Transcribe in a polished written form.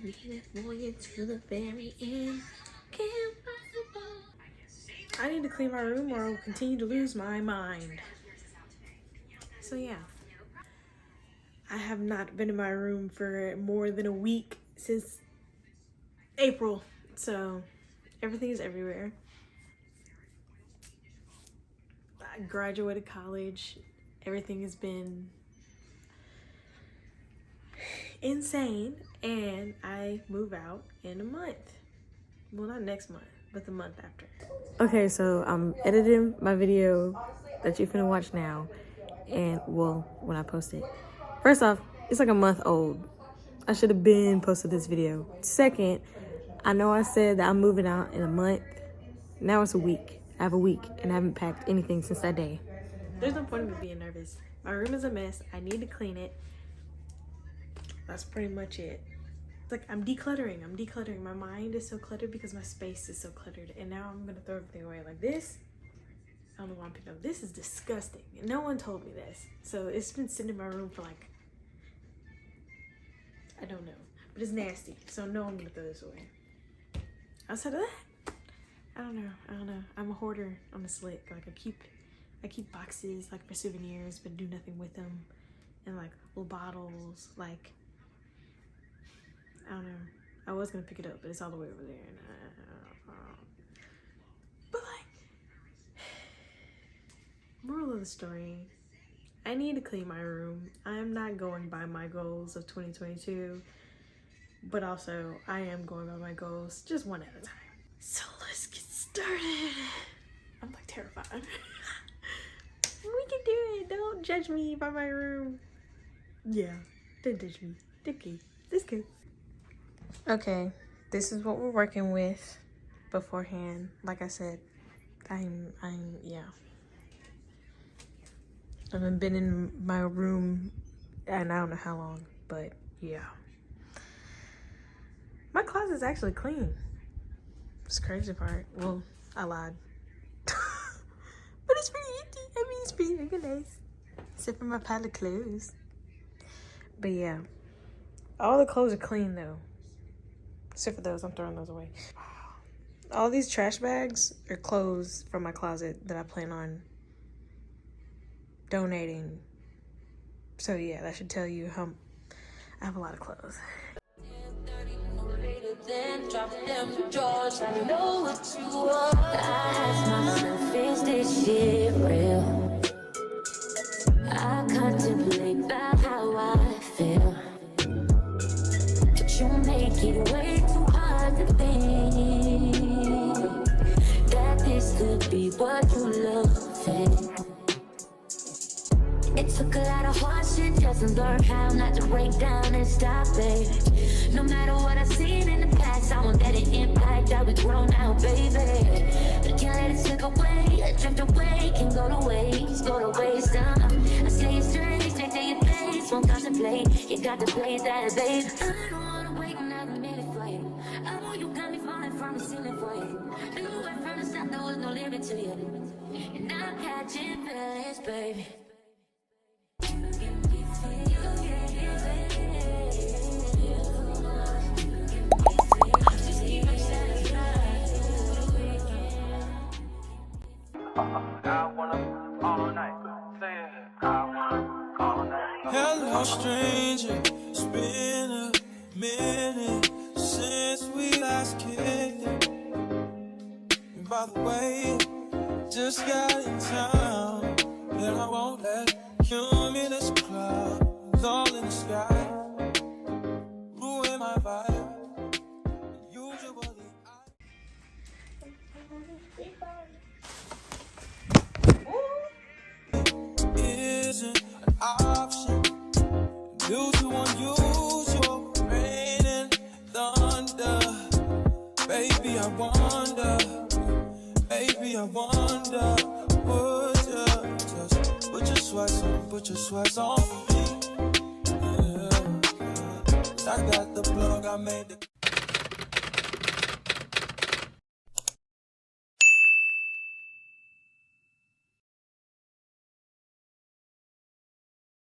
be there for you to the very end. Can't possible. I need to clean my room or I'll continue to lose my mind. So yeah. I have not been in my room for more than a week since April. So everything is everywhere. I graduated college. Everything has been insane, and I move out in a month. Well, not next month, but the month after. Okay, so I'm editing my video that you're finna watch now, and well, when I post it. First off, it's like a month old. I should have been posted this video. Second, I know I said that I'm moving out in a month. Now it's a week. I have a week and I haven't packed anything since that day. There's no point in me being nervous. My room is a mess. I need to clean it. That's pretty much it. It's like I'm decluttering. My mind is so cluttered because my space is so cluttered. And now I'm gonna throw everything away like this. I don't know why I'm picking up. This is disgusting. No one told me this. So it's been sitting in my room for like, I don't know. But it's nasty. So no, I'm gonna throw this away. Outside of that, I don't know. I'm a hoarder on the slick. Like I keep boxes like for souvenirs, but do nothing with them. And like little bottles, like, I don't know. I was gonna pick it up, but it's all the way over there. And but like, moral of the story, I need to clean my room. I'm not going by my goals of 2022, but also I am going by my goals just one at a time. So let's get started. I'm like terrified. We can do it. Don't judge me by my room. Yeah, don't judge me. Okay, let's go. Okay, this is what we're working with beforehand. Like I said, yeah. I haven't been in my room and I don't know how long, but yeah. My closet's actually clean. It's the crazy part. Well, I lied. But it's pretty empty. I mean, it's pretty organized. Except for my pile of clothes. But yeah. All the clothes are clean though. Except for those. I'm throwing those away. All these trash bags are clothes from my closet that I plan on donating. So yeah, that should tell you how I have a lot of clothes. Then drop them drawers. I know what you want. I ask myself, is this shit real? I contemplate about how I feel, but you make it way too hard to think that this could be what you love. It took a lot of hard shit just to learn how not to break down and stop it. No matter what I've seen in the past, I won't let it impact how we grow now, baby. But can't let it slip away, drift away, can go to waste, I say it straight to your face, won't contemplate, you got to play that, babe. I don't wanna wait another minute for you. I know you got me falling from the ceiling for you. Knew right from the start there was no limit to you. And I'm catching feelings, baby. Hello, stranger. It's been a minute since we last kicked it. And by the way, just got in town, and I won't let cumulus clouds all in the sky ruin my vibe. Usually isn't an option due to unusual rain and thunder. Baby, I wonder, would you just put your sweats on for me? Yeah. I got the plug, I made the